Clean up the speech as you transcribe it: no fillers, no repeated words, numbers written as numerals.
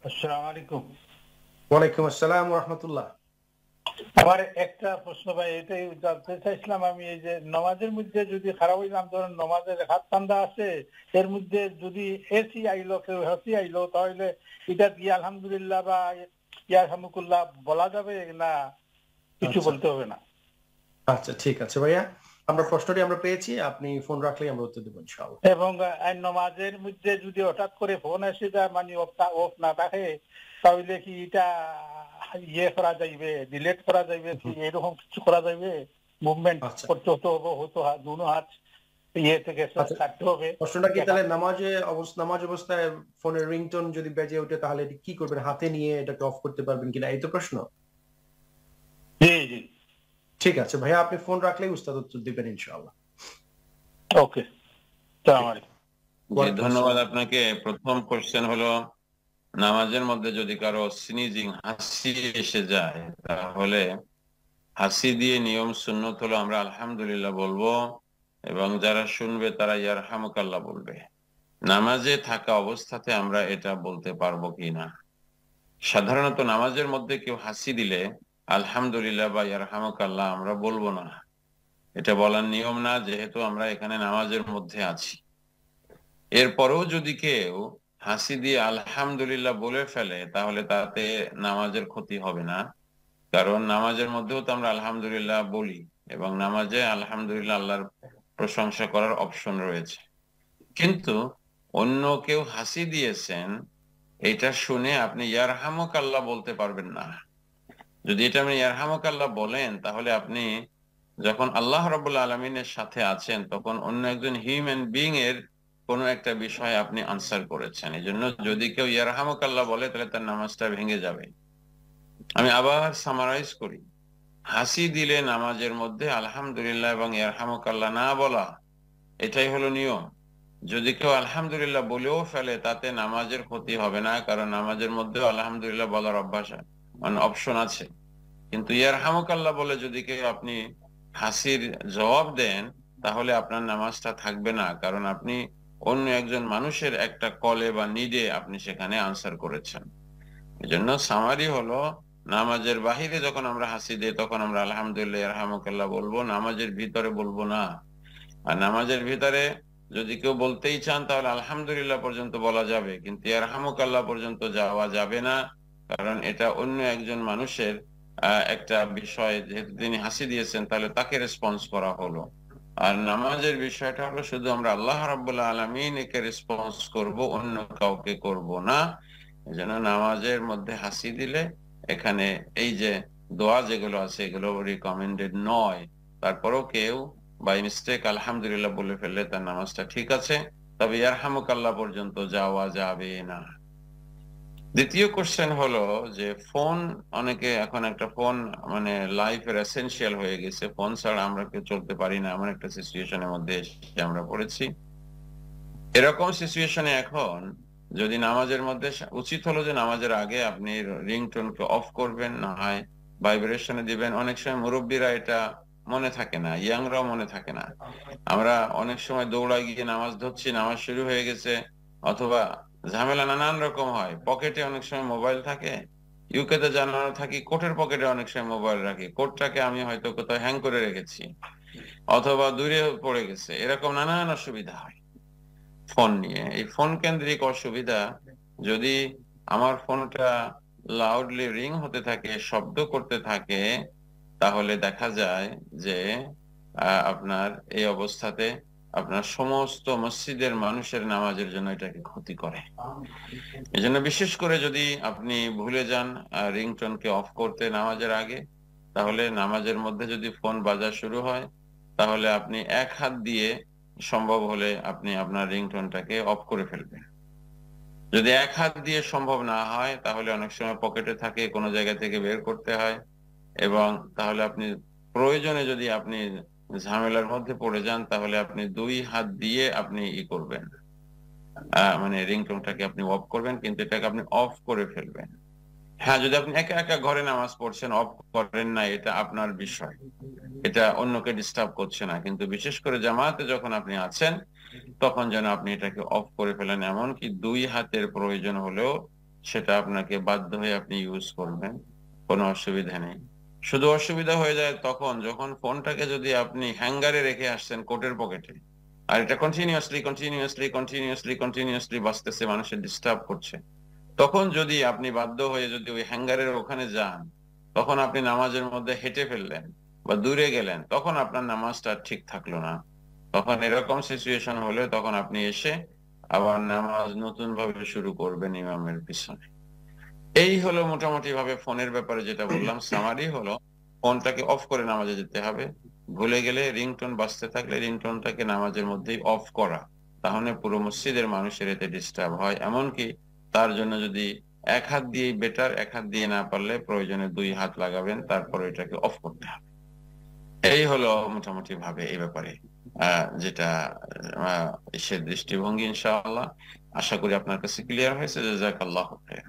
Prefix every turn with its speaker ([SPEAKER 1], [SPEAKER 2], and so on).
[SPEAKER 1] আসসালামু আলাইকুম।
[SPEAKER 2] ওয়ালাইকুম আসসালাম ওয়া রাহমাতুল্লাহ।
[SPEAKER 1] আমার একটা প্রশ্ন ভাই, এটাই জানতে চাইছিলাম আমি, এই যে নামাজের মধ্যে যদি খারাপ হইলাম, ধরেন নামাজের হাত ঠান্ডা আছে, এর মধ্যে যদি এসি আইলো, কেউ হেসি আইলো, তাহলে এটা দিয়ে আলহামদুলিল্লাহ বা ইয়ারহামুকুল্লাহ বলা যাবে না কিছু
[SPEAKER 2] আচ্ছা
[SPEAKER 1] বলতে হবে না?
[SPEAKER 2] আচ্ছা, ঠিক আছে ভাইয়া, আমরা প্রশ্নটি আমরা পেয়েছি, আপনি ফোন রাখলেই আমরা উত্তর দেবো ইনশাআল্লাহ।
[SPEAKER 1] এবং নামাজের মধ্যে যদি হঠাৎ করে ফোন এসে যায়, মানে অফ না থাকে, তাহলে কি এটা ইয়ে করা যাইবে, ডিলিট করা যাইবে কি,
[SPEAKER 2] হুম,
[SPEAKER 1] এরকম কিছু করা যাইবে? মুভমেন্ট
[SPEAKER 2] আচ্ছা
[SPEAKER 1] করতে হতে হবে, হতো দুনো হাত ইয়ে থেকে
[SPEAKER 2] আচ্ছা,
[SPEAKER 1] কাটতে হবে।
[SPEAKER 2] প্রশ্নটা কি
[SPEAKER 1] দেখা
[SPEAKER 2] তাহলে নামাজ অবস্থায় ফোনের রিংটোন যদি বেজে ওঠে তাহলে এটি কি করবেন, হাতে নিয়ে এটাকে অফ করতে পারবেন কিনা, এই তো প্রশ্ন?
[SPEAKER 1] জি জি।
[SPEAKER 2] ঠিক আছে ভাইয়া, আপনি ফোন রাখলেই উস্তাদ উত্তর দিবেন ইনশাআল্লাহ।
[SPEAKER 1] ওকে, আসসালামু আলাইকুম।
[SPEAKER 3] জি,
[SPEAKER 2] ওয়ালাইকুম
[SPEAKER 3] ধন্যবাদ
[SPEAKER 2] আসসালাম।
[SPEAKER 3] আপনাকে। প্রথম কোশ্চেন হলো, নামাজের মধ্যে যদি কারো স্নিজিং হাসি এসে যায়, তাহলে হাসি দিয়ে নিয়ম সুন্নত হলো আমরা আলহামদুলিল্লাহ বলবো, এবং যারা শুনবে তারা ইয়ারহামুকাল্লাহ বলবে। নামাজে থাকা অবস্থাতে আমরা এটা বলতে পারবো কিনা? সাধারণত নামাজের মধ্যে কেউ হাসি দিলে আলহামদুলিল্লাহ বা ইয়ারহামুকাল্লাহ আমরা বলবো না, এটা বলার নিয়ম না, যেহেতু আমরা এখানে নামাজের মধ্যে আছি। এরপরেও যদি কেউ হাসি দিয়ে আলহামদুলিল্লাহ বলে ফেলে, তাহলে তাতে নামাজের ক্ষতি হবে না, কারণ নামাজের মধ্যেও তো আমরা আলহামদুলিল্লাহ বলি, এবং নামাজে আলহামদুলিল্লাহ আল্লাহর প্রশংসা করার অপশন রয়েছে। কিন্তু অন্য কেউ হাসি দিয়েছেন, এটা শুনে আপনি ইয়ারহামুক আল্লাহ বলতে পারবেন না। যদি এটা আপনি ইয়ারহামুক আল্লাহ বলেন, তাহলে আপনি যখন আল্লাহ রাব্বুল আলামিনের সাথে আছেন, তখন অন্য একজন হিউম্যান বিং এর কোনো একটা বিষয় আপনি আনসার করেছেন। এই জন্য যদি কেউ ইয়ারহামুক আল্লাহ বলে, তাহলে তার নামাজটা ভেঙে যাবে। আমি আবার সামারাইজ করি, হাসি দিলে নামাজের মধ্যে আলহামদুলিল্লাহ এবং ইয়ারহামুক আল্লাহ না বলা, এটাই হলো নিয়ম। যদি কেউ আলহামদুলিল্লাহ বলেও ফেলে, তাতে নামাজের ক্ষতি হবে না, কারণ নামাজের মধ্যে আলহামদুলিল্লাহ বলার অভ্যাস মানে অপশন আছে। কিন্তু ইয়ারহামুকাল্লাহ বলে যদি কেউ আপনি হাসির জবাব দেন, তাহলে আপনার নামাজটা থাকবে না, কারণ আপনি অন্য একজন মানুষের একটা কলে বা নিডে আপনি সেখানে আনসার করেছেন। এজন্য সামারি হলো, নামাজের বাহিরে যখন আমরা হাসি দিই, তখন আমরা আলহামদুলিল্লাহ ইয়ারহামুকাল্লাহ বলবো, নামাজের ভিতরে বলবো না। আর নামাজের ভিতরে যদি কেউ বলতেই চান, তাহলে আলহামদুলিল্লাহ পর্যন্ত বলা যাবে, কিন্তু ইয়ারহামুকাল্লাহ পর্যন্ত যাওয়া যাবে না, কারণ এটা অন্য একজন মানুষের একটা বিষয়। যেহেতু তিনি হাসি দিয়েছেন, তাহলে তাকে রেসপন্স করা হলো। আর নামাজের বিষয়টা হলো শুধু আমরা আল্লাহ রাব্বুল আলামিনকে রেসপন্স করব, অন্য কাউকে করব না। এজন্য নামাজের মধ্যে হাসি দিলে এখানে এই যে দোয়া যেগুলো আছে, এগুলো রিকমেন্ডেড নয়। তারপরেও কেউ বাই মিস্টেক আলহামদুলিল্লাহ বলে ফেললে তার নামাজটা ঠিক আছে, তবে ইয়ারহামুকাল্লাহ পর্যন্ত যাওয়া যাবে না। দ্বিতীয় কোশ্চেন হলো যে ফোন, অনেকে এখন একটা ফোন মানে লাইফের এসেনশিয়াল হয়ে গেছে, ফোন ছাড়া আমরা কেউ চলতে পারি না, এমন একটা সিচুয়েশনের মধ্যে এসে আমরা পড়েছি। এরকম সিচুয়েশনে এখন যদি নামাজের মধ্যে, উচিত হলো যে নামাজের আগে আপনি রিংটোনকে অফ করবেন, না হয় ভাইব্রেশনে দিবেন। অনেক সময় মুরব্বীরা এটা মনে থাকে না, ইয়াংরাও মনে থাকে না। আমরা অনেক সময় দৌড়ায় গিয়ে নামাজ ধরছি, নামাজ শুরু হয়ে গেছে, অথবা ঝামেলা নানান রকম হয়। পকেটে অনেক সময় মোবাইল থাকে, ইউকেতে জানানো থাকি কোটের পকেটে অনেক সময় মোবাইল রাখি, কোটটাকে আমি হয়তো কোথাও হ্যাং করে রেখেছি, অথবা দূরে পড়ে গেছে, এরকম নানান অসুবিধা হয় ফোন নিয়ে। এই ফোন কেন্দ্রিক অসুবিধা, যদি আমার ফোনটা লাউডলি রিং হতে থাকে, শব্দ করতে থাকে, তাহলে দেখা যায় যে আপনার এই অবস্থাতে আপনার সমস্ত মসজিদের মানুষের নামাজের জন্য এটাকে ক্ষতি করে। এই জন্য বিশেষ করে যদি আপনি ভুলে যান রিংটোনকে অফ করতে নামাজের আগে, তাহলে নামাজের মধ্যে যদি ফোন বাজা শুরু হয়, তাহলে আপনি এক হাত দিয়ে সম্ভব হলে আপনি আপনার রিংটোনটাকে অফ করে ফেলবেন। যদি এক হাত দিয়ে সম্ভব না হয়, তাহলে অনেক সময় পকেটে থাকে, কোনো জায়গা থেকে বের করতে হয়, এবং তাহলে আপনি প্রয়োজনে যদি আপনি ঝামেলার মধ্যে পড়ে যান, তাহলে আপনি দুই হাত দিয়ে আপনি করবেন, মানে রিংটোনটাকে আপনি অফ করবেন, কিন্তু এটাকে আপনি অফ করে ফেলবেন। হ্যাঁ, যদি আপনি একা একা ঘরে নামাজ পড়ছেন, অফ করেন না, এটা আপনার বিষয়, এটা অন্যকে ডিস্টার্ব করছে না। কিন্তু বিশেষ করে জামাতে যখন আপনি আছেন, তখন যেন আপনি এটাকে অফ করে ফেলেন, এমনকি দুই হাতের প্রয়োজন হলেও সেটা আপনাকে বাধ্য হয়ে আপনি ইউজ করবেন, কোনো অসুবিধা নেই। শুধু অসুবিধা হয়ে যায় তখন যখন ফোনটাকে যদি আপনি হ্যাঙ্গারে রেখে আসছেন কোটের পকেটে, আর এটা কন্টিনিউয়াসলি বাজতেছে, মানুষের ডিস্টার্ব করছে, তখন যদি আপনি বাধ্য হয়ে যদি ওই হ্যাঙ্গারের ওখানে যান, তখন আপনি নামাজের মধ্যে হেঁটে ফেললেন বা দূরে গেলেন, তখন আপনার নামাজটা ঠিক থাকলো না। তখন এরকম সিচুয়েশন হলে তখন আপনি এসে আবার নামাজ নতুন ভাবে শুরু করবেন ইমামের পিছনে। এই হলো মোটামুটি ভাবে ফোনের ব্যাপারে যেটা বললাম। সামারি হলো ফোনটাকে অফ করে নামাজে যেতে হবে। ভুলে গেলে রিংটোন বাজতে থাকলে রিংটোনটাকে নামাজের মধ্যেই অফ করা, তাহলে পুরো মসজিদের মানুষের এতে ডিস্টার্ব হয়। এমনকি তার জন্য যদি এক হাত দিয়ে বেটার, এক হাত দিয়ে না পারলে প্রয়োজনে 2 হাত লাগাবেন, তারপর এটাকে অফ করতে হবে। এই হলো মোটামুটি ভাবে এই ব্যাপারে যেটা সে দৃষ্টিভঙ্গি। ইনশাআল্লাহ আশা করি আপনার কাছে ক্লিয়ার হয়েছে। জাযাকাল্লাহু খাইর।